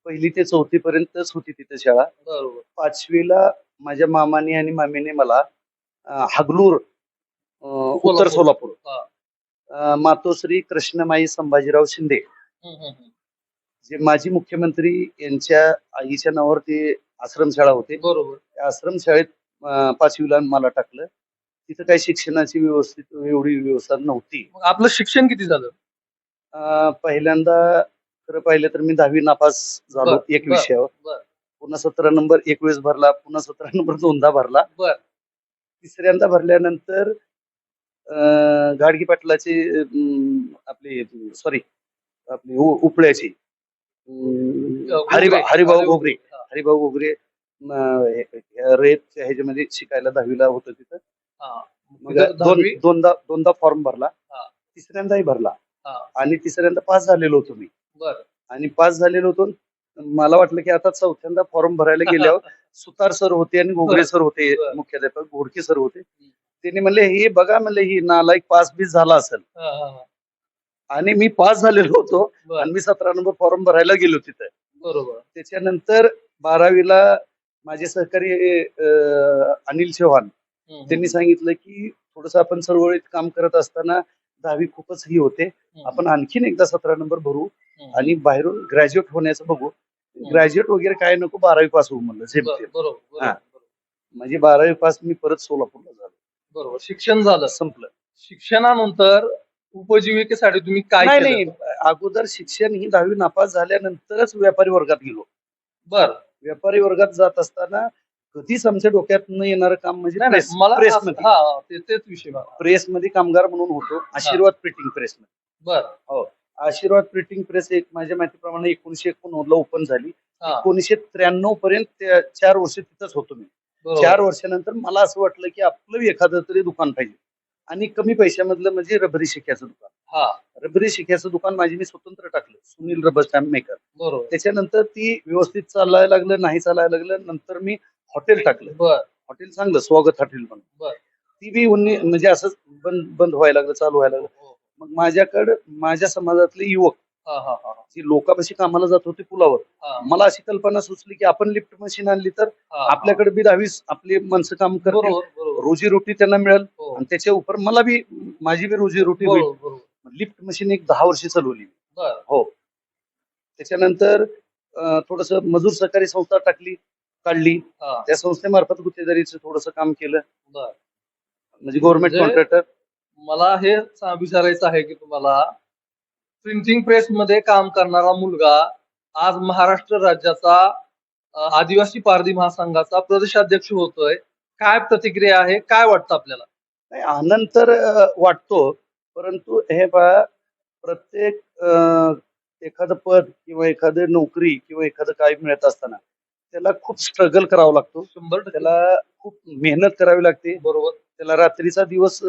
[SPEAKER 3] 1ली ते 4थी पर्यंतच होती तिथं शाळा.
[SPEAKER 2] बरोबर.
[SPEAKER 3] 5वीला माझ्या मामाने आणि मामीने मला हागलूर, उत्तर सोलापूर, मातोश्री कृष्णमाई संभाजीराव शिंदे, जे माजी मुख्यमंत्री यांच्या आईच्या नावावर ते आश्रमशाळा होते,
[SPEAKER 2] बरोबर.
[SPEAKER 3] त्या आश्रमशाळेत 5वीला मला टाकलं. तिथं काही शिक्षणाची एवढी व्यवस्था नव्हती.
[SPEAKER 2] मग आपलं शिक्षण किती झालं?
[SPEAKER 3] पहिल्यांदा खरं पाहिलं तर मी 10वी नापास झालो
[SPEAKER 2] बर,
[SPEAKER 3] एक
[SPEAKER 2] बर,
[SPEAKER 3] विषयावर.
[SPEAKER 2] बर.
[SPEAKER 3] पुन्हा 17 नंबर एक वेळेस भरला, पुन्हा 17 नंबर 2दा भरला.
[SPEAKER 2] बर.
[SPEAKER 3] तिसऱ्यांदा भरल्यानंतर गाडगी पाटलाची आपली उपळ्याची हरिभाऊ घोगरे,
[SPEAKER 2] हा.
[SPEAKER 3] हरिभाऊ घोगरे रेतच्या ह्याच्यामध्ये शिकायला 10वीला होतं तिथं.
[SPEAKER 2] हा.
[SPEAKER 3] मग
[SPEAKER 2] दहावी?
[SPEAKER 3] दोनदा फॉर्म भरला.
[SPEAKER 2] हा.
[SPEAKER 3] तिसऱ्यांदाही भरला
[SPEAKER 2] हा.
[SPEAKER 3] आणि तिसऱ्यांदा पास झालेलो होतो मी.
[SPEAKER 2] बर.
[SPEAKER 3] आणि पास झालेलो होतो. मला वाटलं की आता चौथ्यांदा फॉर्म भरायला गेल्यावर सुतार सर होते आणि घोगरे सर होते,
[SPEAKER 2] बरं.
[SPEAKER 3] मुख्याध्यापक घोडके सर होते. त्यांनी म्हणले हे बघा, म्हणले ही नालायक पास बीस झाला असेल.
[SPEAKER 2] हा, हा, हा.
[SPEAKER 3] आणि मी पास झालेलो होतो
[SPEAKER 2] बरं.
[SPEAKER 3] आणि मी 17 नंबर फॉर्म भरायला गेलो तिथे.
[SPEAKER 2] बरोबर.
[SPEAKER 3] त्याच्यानंतर 12वीला माझे सहकारी अनिल चव्हाण त्यांनी सांगितलं की थोडस आपण चळवळीत काम करत असताना 10वी खूपच ही होते, आपण आणखीन एकदा 17 नंबर भरू आणि बाहेरून ग्रॅज्युएट होण्याचं बघू. ग्रॅज्युएट वगैरे काय नको, 12वी पास होऊ म्हणलं.
[SPEAKER 2] बरोबर, बरोबर,
[SPEAKER 3] हा.
[SPEAKER 2] बरोबर.
[SPEAKER 3] म्हणजे 12वी पास मी परत सोलापूरला झालो.
[SPEAKER 2] बरोबर. शिक्षण झालं.
[SPEAKER 3] संपलं.
[SPEAKER 2] शिक्षणानंतर उपजीविकेसाठी तुम्ही काय
[SPEAKER 3] नाही
[SPEAKER 2] केलं?
[SPEAKER 3] नाही, अगोदर शिक्षण ही 10वी नापास झाल्यानंतरच व्यापारी वर्गात गेलो.
[SPEAKER 2] बर.
[SPEAKER 3] व्यापारी वर्गात जात असताना कधीच आमच्या डोक्यात न येणारं काम म्हणजे
[SPEAKER 2] नाही, नाही, मला
[SPEAKER 3] प्रेसमध्ये.
[SPEAKER 2] हा तेच विषय मला.
[SPEAKER 3] प्रेसमध्ये कामगार म्हणून होतो, आशीर्वाद प्रिंटिंग प्रेसमध्ये.
[SPEAKER 2] बर.
[SPEAKER 3] हो, आशीर्वाद प्रिंटिंग प्रेस एक माझ्या माहितीप्रमाणे 1989 ला ओपन झाली.
[SPEAKER 2] हा.
[SPEAKER 3] 1993 पर्यंत 4 वर्ष तिथंच होतो मी.
[SPEAKER 2] बरोबर.
[SPEAKER 3] 4 वर्षानंतर मला असं वाटलं की आपलं एखादं तरी दुकान पाहिजे आणि कमी पैशामधलं म्हणजे रबरी शिक्याचं दुकान.
[SPEAKER 2] हा.
[SPEAKER 3] रबरी शिक्याचं दुकान माझी मी स्वतंत्र टाकलं, सुनील रबर स्टॅम्प मेकर.
[SPEAKER 2] बरोबर.
[SPEAKER 3] त्याच्यानंतर ती व्यवस्थित चालायला लागलं, नाही चालायला लागलं. नंतर मी हॉटेल टाकलं.
[SPEAKER 2] बर.
[SPEAKER 3] हॉटेल चांगलं, स्वागत हॉटेल म्हणून.
[SPEAKER 2] बर.
[SPEAKER 3] ती बी म्हणजे असंच बंद व्हायला लागलं, चालू व्हायला लागलं.
[SPEAKER 2] हो.
[SPEAKER 3] मग माझ्याकडे माझ्या समाजातले युवक
[SPEAKER 2] हा, हा, हा,
[SPEAKER 3] जी लोकांपाशी कामाला जात होते पुलावर,
[SPEAKER 2] हा.
[SPEAKER 3] मला अशी कल्पना सुचली की आपण लिफ्ट मशीन आणली तर
[SPEAKER 2] हा.
[SPEAKER 3] आपल्याकडे बी 10 आपली माणसं काम करतील,
[SPEAKER 2] बरोबर, बरोबर.
[SPEAKER 3] रोजीरोटी त्यांना मिळेल
[SPEAKER 2] हो.
[SPEAKER 3] आणि त्याच्या उपर मला बी माझी बी रोजीरोटी होईल.
[SPEAKER 2] बरोबर, बरोबर.
[SPEAKER 3] लिफ्ट मशीन एक 10 वर्ष चालवली.
[SPEAKER 2] बर.
[SPEAKER 3] हो. त्याच्यानंतर थोडस मजूर सहकारी संस्था काढली.
[SPEAKER 2] हा.
[SPEAKER 3] त्या संस्थेमार्फत गुत्तेदारीचं थोडस काम केलं,
[SPEAKER 2] बर.
[SPEAKER 3] म्हणजे गव्हर्नमेंट
[SPEAKER 2] म्हणजे-
[SPEAKER 3] कॉन्ट्रॅक्टर.
[SPEAKER 2] मला हे विचारायचं आहे की तुम्हाला प्रिंटिंग प्रेस मध्ये काम करणारा मुलगा आज महाराष्ट्र राज्याचा आदिवासी पारधी महासंघाचा प्रदेशाध्यक्ष होतोय. काय प्रतिक्रिया आहे? काय वाटतं आपल्याला?
[SPEAKER 3] नाही, आनंद तर वाटतो, परंतु हे पहा, प्रत्येक एखादं पद किंवा एखादी नोकरी किंवा एखादं काय मिळत असताना त्याला खूप स्ट्रगल करावं लागतो.
[SPEAKER 2] 100%
[SPEAKER 3] त्याला खूप मेहनत करावी लागते.
[SPEAKER 2] बरोबर,
[SPEAKER 3] त्याला रात्रीचा दिवस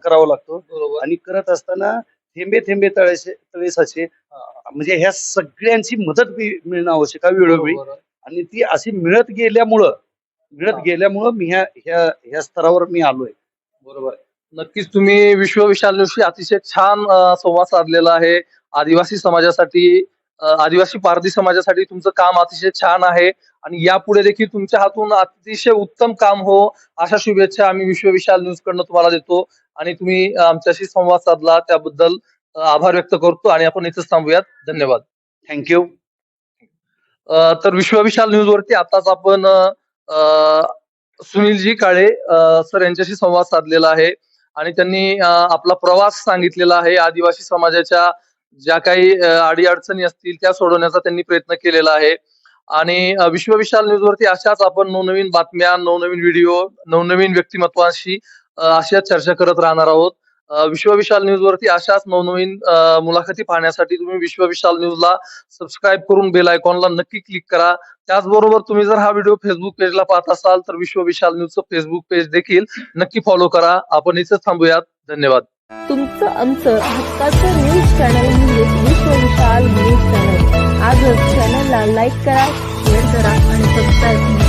[SPEAKER 3] करावा लागतो
[SPEAKER 2] बरोबर.
[SPEAKER 3] आणि करत असताना थेंबे थेंबे तळे साचे,
[SPEAKER 2] हा.
[SPEAKER 3] म्हणजे ह्या सगळ्यांची मदत बी मिळणं आवश्यक आहे वेळोवेळी.
[SPEAKER 2] बरोबर.
[SPEAKER 3] आणि ती अशी मिळत गेल्यामुळं मी ह्या स्तरावर मी आलोय.
[SPEAKER 2] बरोबर. नक्कीच तुम्ही विश्व विशाल न्यूजशी अतिशय छान संवाद साधलेला आहे. आदिवासी समाजासाठी, आदिवासी पारधी समाजासाठी तुमचं काम अतिशय छान आहे आणि यापुढे देखील तुमच्या हातून अतिशय उत्तम काम हो, अशा शुभेच्छा आम्ही विश्व विशाल न्यूज कडनं तुम्हाला देतो. आणि तुम्ही आमच्याशी संवाद साधला त्याबद्दल आभार व्यक्त करतो आणि आपण इथेच थांबूयात. धन्यवाद.
[SPEAKER 3] थँक्यू.
[SPEAKER 2] तर विश्व विशाल न्यूज वरती आताच आपण सुनीलजी काळे सर यांच्याशी संवाद साधलेला आहे आणि त्यांनी आपला प्रवास सांगितलेला आहे. आदिवासी समाजाच्या ज्या काही अडीअडचणी असतील त्या सोडवण्याचा त्यांनी प्रयत्न केलेला आहे. आणि विश्व विशाल न्यूज वरती अशाच आपण नवनवीन बातम्या, नवनवीन व्हिडिओ, नवनवीन व्यक्तिमत्वांशी अशाच चर्चा करत राहणार आहोत. विश्व विशाल न्यूज वरती अशाच नवनवीन मुलाखती पाहण्यासाठी तुम्ही विश्व विशाल न्यूजला सबस्क्राईब करून बेल आयकॉनला नक्की क्लिक करा. त्याचबरोबर तुम्ही जर हा व्हिडिओ फेसबुक पेजला पाहत असाल तर विश्व विशाल न्यूजचं फेसबुक पेज देखील नक्की फॉलो करा. आपण इथेच थांबूयात. धन्यवाद.
[SPEAKER 1] तुमचं आमचं हक्काचं न्यूज चॅनल म्हणजे विश्व विशाल न्यूज चॅनल. आजच चॅनलला लाईक करा, शेअर करा आणि सबस्क्राईब करा.